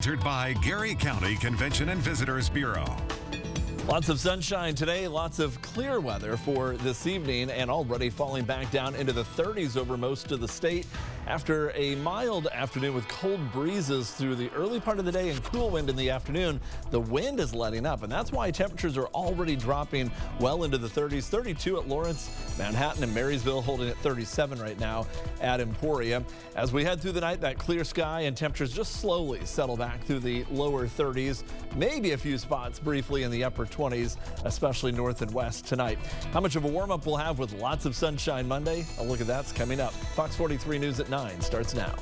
Sponsored by Gary County Convention and Visitors Bureau. Lots of sunshine today, lots of clear weather for this evening, and already falling back down into the 30s over most of the state after a mild afternoon with cold breezes through the early part of the day and cool wind in the afternoon. The wind is letting up, and that's why temperatures are already dropping well into the 30s. 32 at Lawrence, Manhattan, and Marysville, holding at 37 right now at Emporia. As we head through the night, that clear sky and temperatures just slowly settle back through the lower 30s. Maybe a few spots briefly in the upper 20s, especially north and west tonight. How much of a warm-up we'll have with lots of sunshine Monday? A look at that's coming up. Fox 43 News at 9 starts now.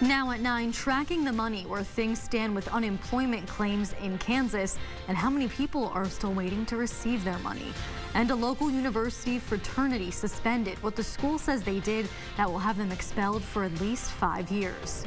Now at 9, tracking the money, where things stand with unemployment claims in Kansas and how many people are still waiting to receive their money. And a local university fraternity suspended what the school says they did that will have them expelled for at least 5 years.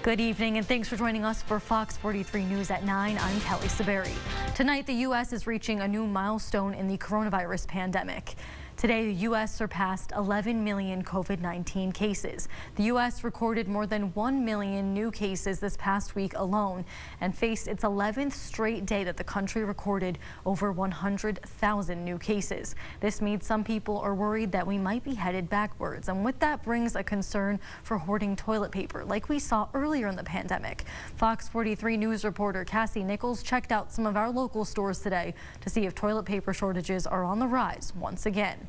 Good evening, and thanks for joining us for Fox 43 News at 9. I'm Kelly Saberi. Tonight, the U.S. is reaching a new milestone in the coronavirus pandemic. Today, the U.S. surpassed 11 million COVID-19 cases. The U.S. recorded more than 1 million new cases this past week alone and faced its 11th straight day that the country recorded over 100,000 new cases. This means some people are worried that we might be headed backwards, and with that brings a concern for hoarding toilet paper, like we saw earlier in the pandemic. Fox 43 News reporter Cassie Nichols checked out some of our local stores today to see if toilet paper shortages are on the rise once again.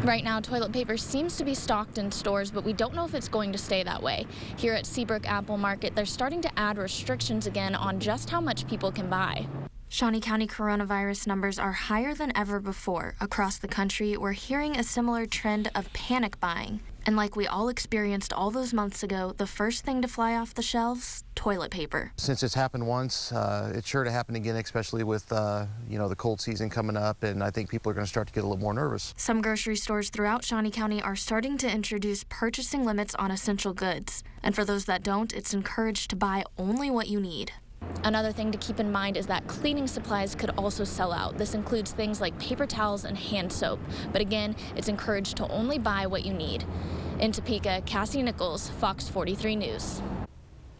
Right now, toilet paper seems to be stocked in stores, but we don't know if it's going to stay that way. Here at Seabrook Apple Market, they're starting to add restrictions again on just how much people can buy. Shawnee County coronavirus numbers are higher than ever before. Across the country, we're hearing a similar trend of panic buying. And like we all experienced all those months ago, the first thing to fly off the shelves, toilet paper. Since it's happened once, it's sure to happen again, especially with the cold season coming up, and I think people are going to start to get a little more nervous. Some grocery stores throughout Shawnee County are starting to introduce purchasing limits on essential goods. And for those that don't, it's encouraged to buy only what you need. Another thing to keep in mind is that cleaning supplies could also sell out. This includes things like paper towels and hand soap. But again, it's encouraged to only buy what you need. In Topeka, Cassie Nichols, Fox 43 News.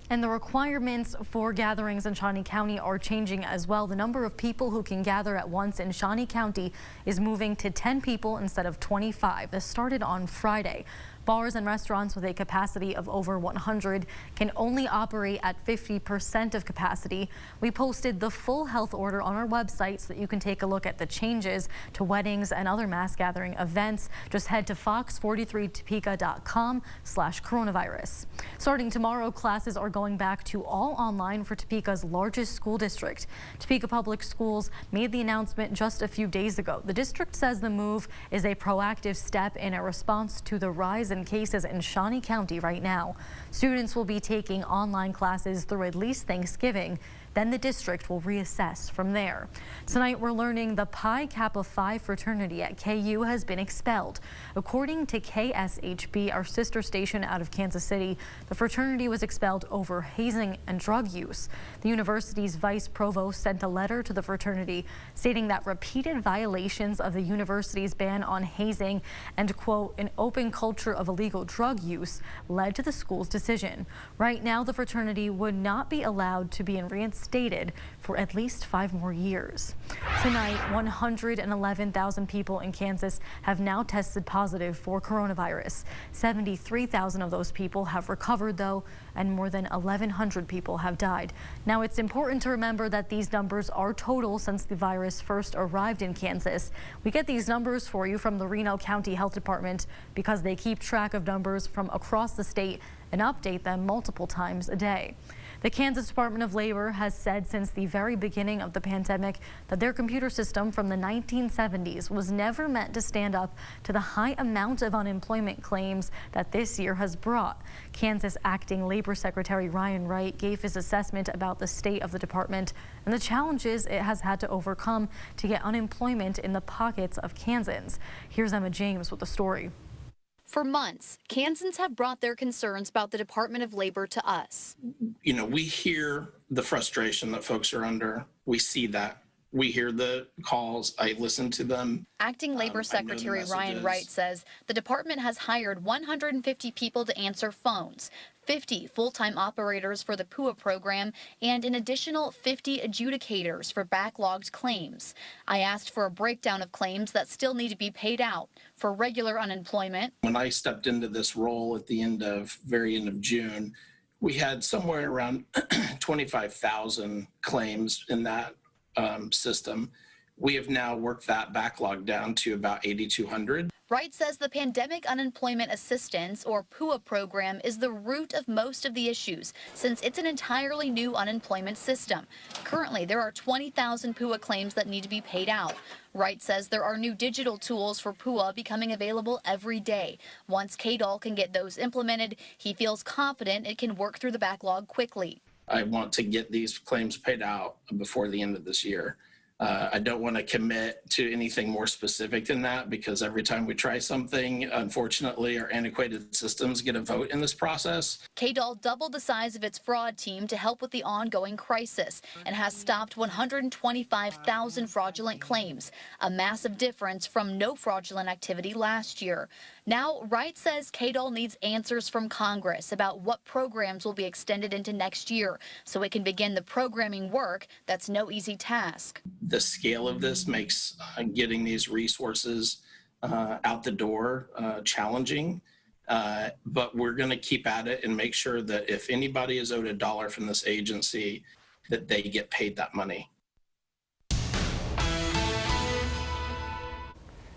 And the requirements for gatherings in Shawnee County are changing as well. The number of people who can gather at once in Shawnee County is moving to 10 people instead of 25. This started on Friday. Bars and restaurants with a capacity of over 100 can only operate at 50% of capacity. We posted the full health order on our website so that you can take a look at the changes to weddings and other mass gathering events. Just head to fox43topeka.com/coronavirus. Starting tomorrow, classes are going back to all online for Topeka's largest school district. Topeka Public Schools made the announcement just a few days ago. The district says the move is a proactive step in a response to the rise in cases in Shawnee County right now. Students will be taking online classes through at least Thanksgiving. Then the district will reassess from there. Tonight, we're learning the Pi Kappa Phi fraternity at KU has been expelled. According to KSHB, our sister station out of Kansas City, the fraternity was expelled over hazing and drug use. The university's vice provost sent a letter to the fraternity stating that repeated violations of the university's ban on hazing and, quote, an open culture of illegal drug use led to the school's decision. Right now, the fraternity would not be allowed to be in reinstated for at least 5 more years. Tonight, 111,000 people in Kansas have now tested positive for coronavirus. 73,000 of those people have recovered, though, and more than 1,100 people have died. Now, it's important to remember that these numbers are total since the virus first arrived in Kansas. We get these numbers for you from the Reno County Health Department because they keep track of numbers from across the state and update them multiple times a day. The Kansas Department of Labor has said since the very beginning of the pandemic that their computer system from the 1970s was never meant to stand up to the high amount of unemployment claims that this year has brought. Kansas Acting Labor Secretary Ryan Wright gave his assessment about the state of the department and the challenges it has had to overcome to get unemployment in the pockets of Kansans. Here's Emma James with the story. For months, Kansans have brought their concerns about the Department of Labor to us. You know, we hear the frustration that folks are under. We see that. We hear the calls, I listen to them. Acting Labor Secretary Ryan Wright says the department has hired 150 people to answer phones, 50 full-time operators for the PUA program, and an additional 50 adjudicators for backlogged claims. I asked for a breakdown of claims that still need to be paid out. For regular unemployment, When I stepped into this role at the very end of June, we had somewhere around 25,000 claims in that system. We have now worked that backlog down to about 8,200. Wright says the Pandemic Unemployment Assistance, or PUA program, is the root of most of the issues, since it's an entirely new unemployment system. Currently, there are 20,000 PUA claims that need to be paid out. Wright says there are new digital tools for PUA becoming available every day. Once KDOL can get those implemented, he feels confident it can work through the backlog quickly. I want to get these claims paid out before the end of this year. I don't want to commit to anything more specific than that, because every time we try something, unfortunately, our antiquated systems get a vote in this process. KDOL doubled the size of its fraud team to help with the ongoing crisis and has stopped 125,000 fraudulent claims, a massive difference from no fraudulent activity last year. Now, Wright says KDOL needs answers from Congress about what programs will be extended into next year so it can begin the programming work that's no easy task. The scale of this makes getting these resources out the door challenging, but we're going to keep at it and make sure that if anybody is owed $1 from this agency, that they get paid that money.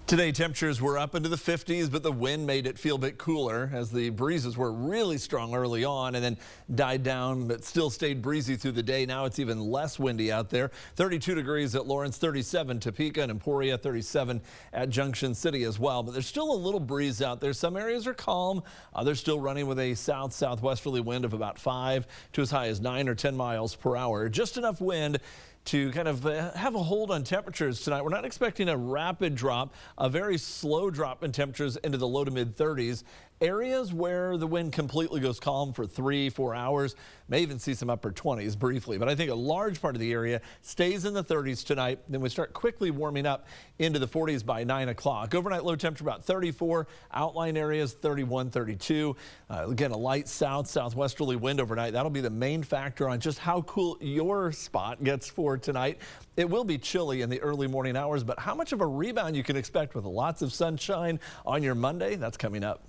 Today, temperatures were up into the 50s, but the wind made it feel a bit cooler as the breezes were really strong early on and then died down, but still stayed breezy through the day. Now it's even less windy out there. 32 degrees at Lawrence, 37 Topeka and Emporia, 37 at Junction City as well. But there's still a little breeze out there. Some areas are calm. Others still running with a south-southwesterly wind of about 5 to as high as 9 or 10 miles per hour. Just enough wind to kind of have a hold on temperatures tonight. We're not expecting a rapid drop, a very slow drop in temperatures into the low to mid 30s. Areas where the wind completely goes calm for 3-4 hours, may even see some upper 20s briefly. But I think a large part of the area stays in the 30s tonight. Then we start quickly warming up into the 40s by 9 o'clock. Overnight low temperature about 34. Outline areas 31, 32. Again, a light south-southwesterly wind overnight. That'll be the main factor on just how cool your spot gets for tonight. It will be chilly in the early morning hours, but how much of a rebound you can expect with lots of sunshine on your Monday, that's coming up.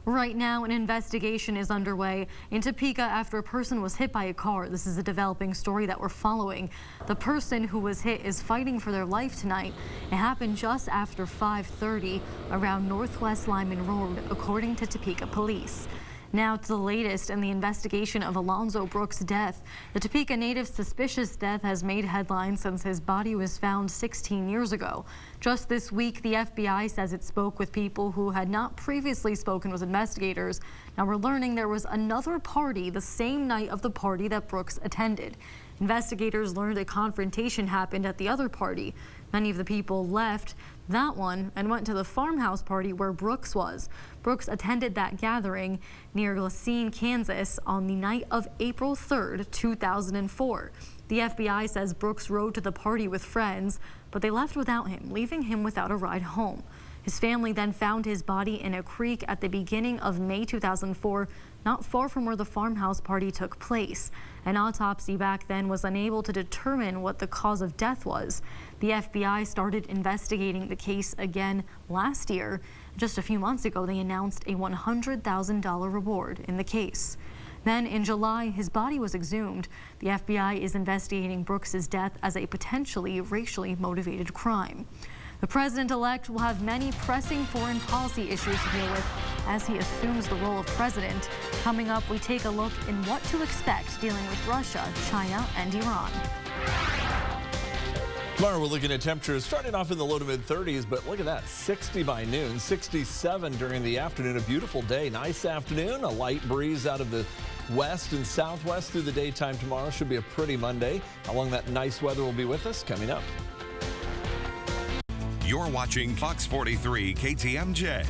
Right now, an investigation is underway in Topeka after a person was hit by a car. This is a developing story that we're following. The person who was hit is fighting for their life tonight. It happened just after 5:30 around Northwest Lyman Road, according to Topeka police. Now to the latest in the investigation of Alonzo Brooks' death. The Topeka native's suspicious death has made headlines since his body was found 16 years ago. Just this week, the FBI says it spoke with people who had not previously spoken with investigators. Now we're learning there was another party the same night of the party that Brooks attended. Investigators learned a confrontation happened at the other party. Many of the people left that one and went to the farmhouse party where Brooks was. Brooks attended that gathering near Glacine, Kansas on the night of April 3rd, 2004. The FBI says Brooks rode to the party with friends, but they left without him, leaving him without a ride home. His family then found his body in a creek at the beginning of May 2004, not far from where the farmhouse party took place. An autopsy back then was unable to determine what the cause of death was. The FBI started investigating the case again last year. Just a few months ago, they announced a $100,000 reward in the case. Then in July, his body was exhumed. The FBI is investigating Brooks' death as a potentially racially motivated crime. The president-elect will have many pressing foreign policy issues to deal with as he assumes the role of president. Coming up, we take a look in what to expect dealing with Russia, China, and Iran. Tomorrow we're looking at temperatures starting off in the low to mid 30s, but look at that, 60 by noon, 67 during the afternoon. A beautiful day, nice afternoon, a light breeze out of the west and southwest through the daytime tomorrow. Should be a pretty Monday. How long that nice weather will be with us coming up. You're watching Fox 43 KTMJ.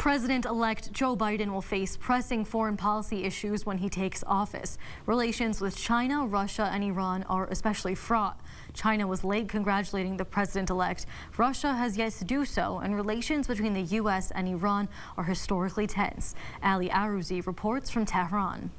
President-elect Joe Biden will face pressing foreign policy issues when he takes office. Relations with China, Russia, and Iran are especially fraught. China was late congratulating the president-elect. Russia has yet to do so, and relations between the U.S. and Iran are historically tense. Ali Arouzi reports from Tehran.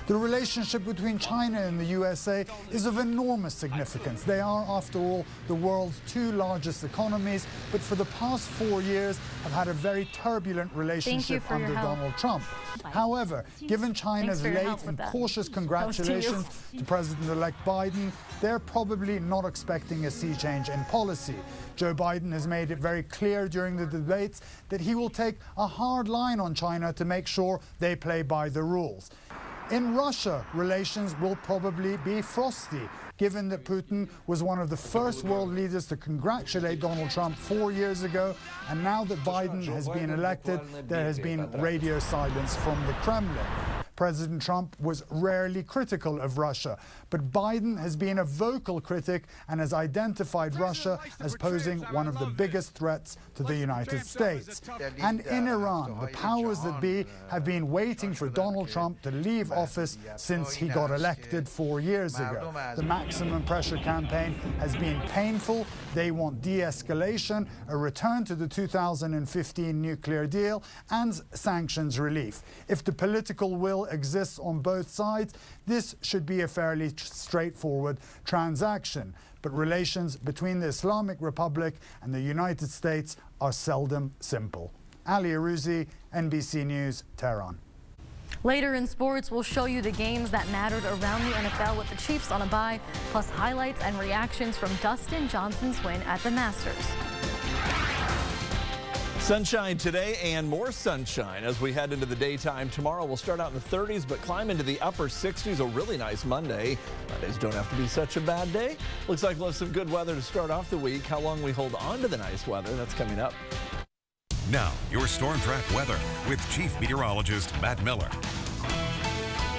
The relationship between China and the USA is of enormous significance. They are, after all, the world's two largest economies, but for the past 4 years have had a very turbulent relationship under Donald Trump. However, given China's late and cautious congratulations to President-elect Biden, they're probably not expecting a sea change in policy. Joe Biden has made it very clear during the debates that he will take a hard line on China to make sure they play by the rules. In Russia, relations will probably be frosty, given that Putin was one of the first world leaders to congratulate Donald Trump 4 years ago, and now that Biden has been elected, there has been radio silence from the Kremlin. President Trump was rarely critical of Russia, but Biden has been a vocal critic and has identified Russia as posing one of the biggest threats to the United States. And in Iran, the powers that be have been waiting for Donald Trump to leave office since he got elected 4 years ago. The maximum pressure campaign has been painful. They want de-escalation, a return to the 2015 nuclear deal, and sanctions relief. If the political will exists on both sides, this should be a fairly straightforward transaction. But relations between the Islamic Republic and the United States are seldom simple. Ali Arouzi, NBC News, Tehran. Later in sports, we'll show you the games that mattered around the NFL with the Chiefs on a bye, plus highlights and reactions from Dustin Johnson's win at the Masters. Sunshine today and more sunshine as we head into the daytime. Tomorrow we'll start out in the 30s but climb into the upper 60s. A really nice Monday. Mondays don't have to be such a bad day. Looks like we'll have some good weather to start off the week. How long we hold on to the nice weather, that's coming up. Now, your Storm Track weather with Chief Meteorologist Matt Miller.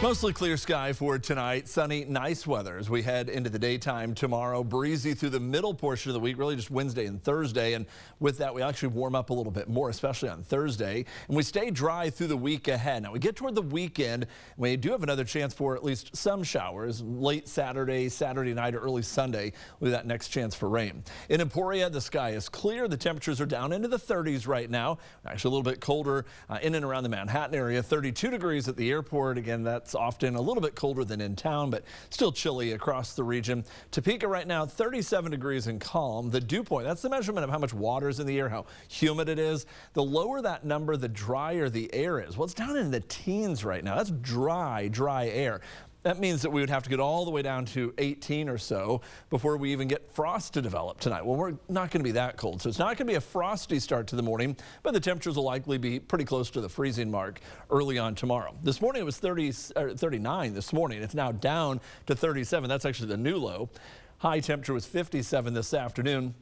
Mostly clear sky for tonight. Sunny, nice weather as we head into the daytime tomorrow. Breezy through the middle portion of the week, really just Wednesday and Thursday. And with that, we actually warm up a little bit more, especially on Thursday. And we stay dry through the week ahead. Now, we get toward the weekend. We do have another chance for at least some showers late Saturday, Saturday night, or early Sunday with that next chance for rain. In Emporia, the sky is clear. The temperatures are down into the 30s right now. Actually, a little bit colder in and around the Manhattan area. 32 degrees at the airport. Again, that's often a little bit colder than in town, but still chilly across the region. Topeka right now, 37 degrees and calm. The dew point, that's the measurement of how much water is in the air, how humid it is. The lower that number, the drier the air is. Well, it's down in the teens right now. That's dry air. That means that we would have to get all the way down to 18 or so before we even get frost to develop tonight. Well, we're not going to be that cold, so it's not going to be a frosty start to the morning, but the temperatures will likely be pretty close to the freezing mark early on tomorrow. This morning it was 39 this morning. It's now down to 37. That's actually the new low. High temperature was 57 this afternoon.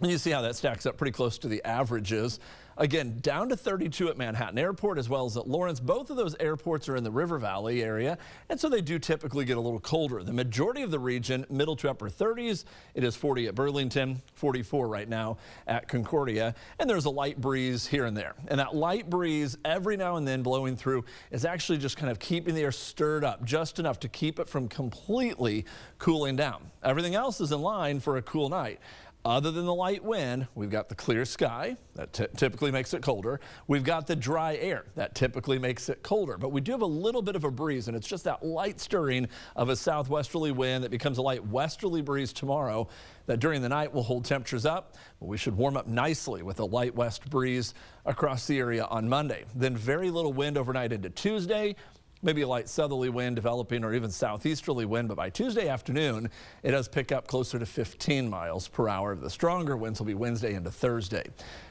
And you see how that stacks up pretty close to the averages. Again, down to 32 at Manhattan Airport as well as at Lawrence. Both of those airports are in the River Valley area, and so they do typically get a little colder. The majority of the region, middle to upper 30s. It is 40 at Burlington, 44 right now at Concordia, and there's a light breeze here and there. And that light breeze every now and then blowing through is actually just kind of keeping the air stirred up just enough to keep it from completely cooling down. Everything else is in line for a cool night. Other than the light wind, we've got the clear sky. That typically makes it colder. We've got the dry air. That typically makes it colder. But we do have a little bit of a breeze, and it's just that light stirring of a southwesterly wind that becomes a light westerly breeze tomorrow that during the night will hold temperatures up. But we should warm up nicely with a light west breeze across the area on Monday. Then very little wind overnight into Tuesday. Maybe a light southerly wind developing or even southeasterly wind, but by Tuesday afternoon, it does pick up closer to 15 miles per hour. The stronger winds will be Wednesday into Thursday.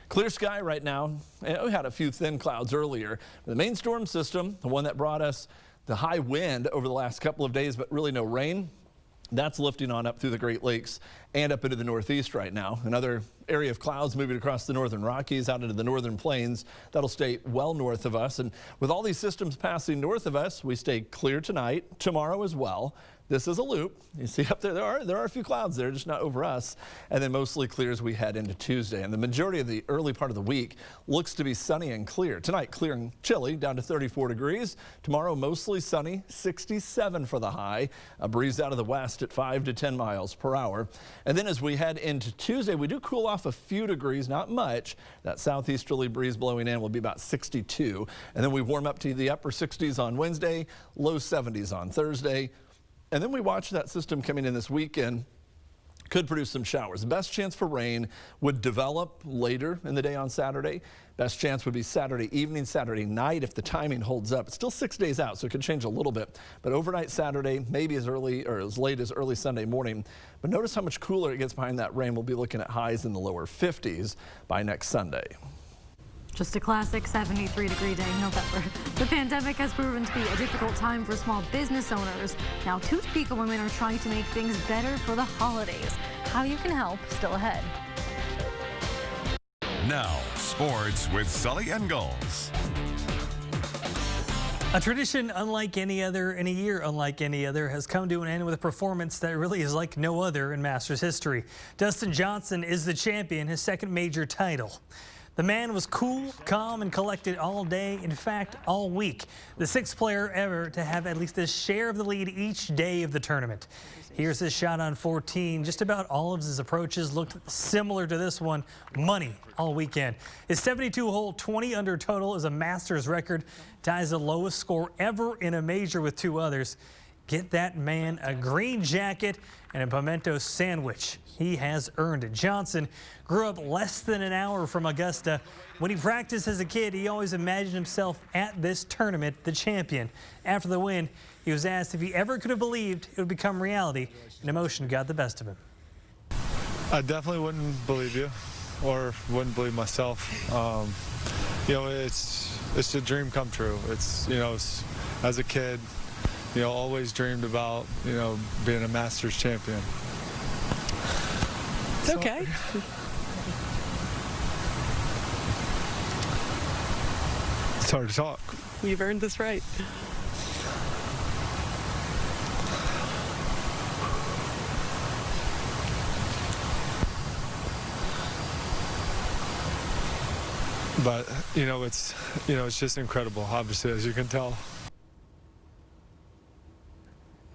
Clear sky right now. We had a few thin clouds earlier. The main storm system, the one that brought us the high wind over the last couple of days, but really no rain, that's lifting on up through the Great Lakes and up into the Northeast right now. Another area of clouds moving across the northern Rockies out into the northern plains. That'll stay well north of us. And with all these systems passing north of us, we stay clear tonight, tomorrow as well. This is a loop. You see up there, there are a few clouds there, just not over us. And then mostly clear as we head into Tuesday. And the majority of the early part of the week looks to be sunny and clear. Tonight, clear and chilly, down to 34 degrees. Tomorrow, mostly sunny, 67 for the high. A breeze out of the west at 5 to 10 miles per hour. And then as we head into Tuesday, we do cool off a few degrees, not much. That southeasterly breeze blowing in will be about 62. And then we warm up to the upper 60s on Wednesday, low 70s on Thursday. And then we watch that system coming in this weekend. Could produce some showers. The best chance for rain would develop later in the day on Saturday. Best chance would be Saturday evening, Saturday night if the timing holds up. It's still 6 days out, so it could change a little bit. But overnight Saturday, maybe as early or as late as early Sunday morning. But notice how much cooler it gets behind that rain. We'll be looking at highs in the lower 50s by next Sunday. Just a classic 73-degree day in November. The pandemic has proven to be a difficult time for small business owners. Now, 2 Topeka women are trying to make things better for the holidays. How you can help, still ahead. Now, sports with Sully Ingalls. A tradition unlike any other and a year unlike any other has come to an end with a performance that really is like no other in Masters history. Dustin Johnson is the champion, his second major title. The man was cool, calm, and collected all day, in fact, all week. The 6th player ever to have at least a share of the lead each day of the tournament. Here's his shot on 14. Just about all of his approaches looked similar to this one. Money all weekend. His 72-hole, 20-under total is a Masters record. Ties the lowest score ever in a major with 2 others. Get that man a green jacket and a pimento sandwich. He has earned it. Johnson grew up less than an hour from Augusta. When he practiced as a kid, he always imagined himself at this tournament, the champion. After the win, he was asked if he ever could have believed it would become reality, and emotion got the best of him. I definitely wouldn't believe you, or wouldn't believe myself. You know, it's a dream come true. It's, you know, as a kid, you know, always dreamed about, you know, being a Masters champion. It's okay. It's hard to talk. You've earned this right. But, you know, it's just incredible, obviously, as you can tell.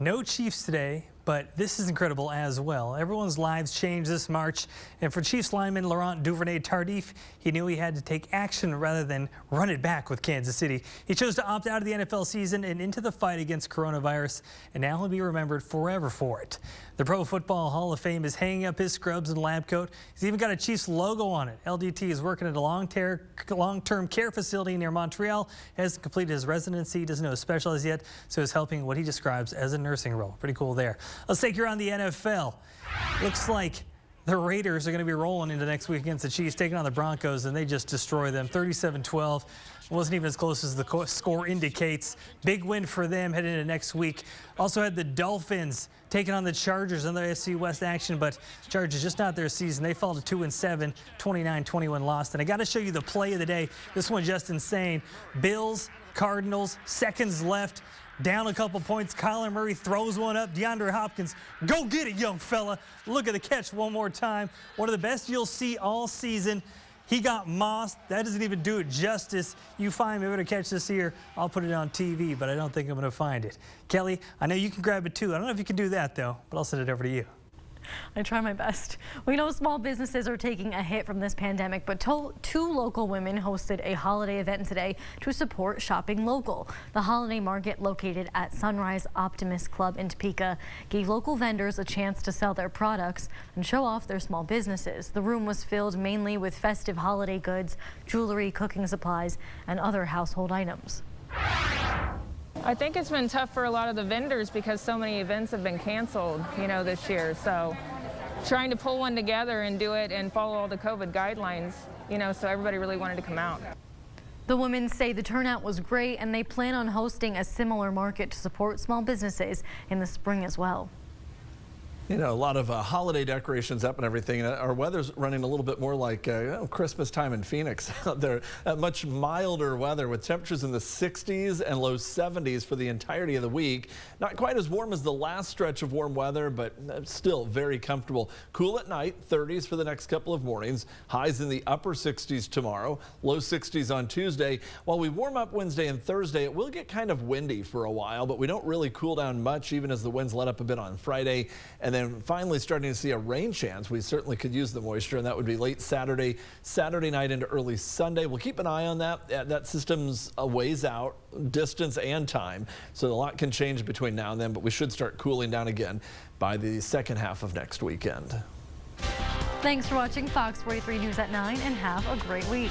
No Chiefs today, but this is incredible as well. Everyone's lives changed this March, and for Chiefs lineman Laurent Duvernay-Tardif, he knew he had to take action rather than run it back with Kansas City. He chose to opt out of the NFL season and into the fight against coronavirus, and now he'll be remembered forever for it. The Pro Football Hall of Fame is hanging up his scrubs and lab coat. He's even got a Chiefs logo on it. LDT is working at a long-term care facility near Montreal. Hasn't completed his residency, doesn't know his specialty yet, so is helping what he describes as a nursing role. Pretty cool there. Let's take you around the NFL. Looks like the Raiders are going to be rolling into next week against the Chiefs, taking on the Broncos, and they just destroy them 37-12. Wasn't even as close as the score indicates. Big win for them heading into next week. Also had the Dolphins taking on the Chargers in the AFC West action, but Chargers just not their season. They fall to 2-7, 29-21 lost. And I got to show you the play of the day. This one just insane. Bills, Cardinals, seconds left. Down a couple points. Kyler Murray throws one up. DeAndre Hopkins, go get it, young fella. Look at the catch one more time. One of the best you'll see all season. He got mossed. That doesn't even do it justice. You find me able to catch this here, I'll put it on TV, but I don't think I'm going to find it. Kelly, I know you can grab it too. I don't know if you can do that, though, but I'll send it over to you. I try my best. We know small businesses are taking a hit from this pandemic, but 2 local women hosted a holiday event today to support shopping local. The holiday market, located at Sunrise Optimist Club in Topeka, gave local vendors a chance to sell their products and show off their small businesses. The room was filled mainly with festive holiday goods, jewelry, cooking supplies, and other household items. I think it's been tough for a lot of the vendors because so many events have been canceled, you know, this year. So trying to pull one together and do it and follow all the COVID guidelines, you know, so everybody really wanted to come out. The women say the turnout was great and they plan on hosting a similar market to support small businesses in the spring as well. You know, a lot of holiday decorations up and everything. And our weather's running a little bit more like Christmas time in Phoenix out there. Much milder weather with temperatures in the 60s and low 70s for the entirety of the week. Not quite as warm as the last stretch of warm weather, but still very comfortable. Cool at night, 30s for the next couple of mornings. Highs in the upper 60s tomorrow, low 60s on Tuesday. While we warm up Wednesday and Thursday, it will get kind of windy for a while, but we don't really cool down much even as the winds let up a bit on Friday. And then finally starting to see a rain chance. We certainly could use the moisture, and that would be late Saturday night into early Sunday. We'll keep an eye on that. That system's a ways out, distance and time, so a lot can change between now and then, but we should start cooling down again by the second half of next weekend. Thanks for watching Fox 43 News at 9, and have a great week.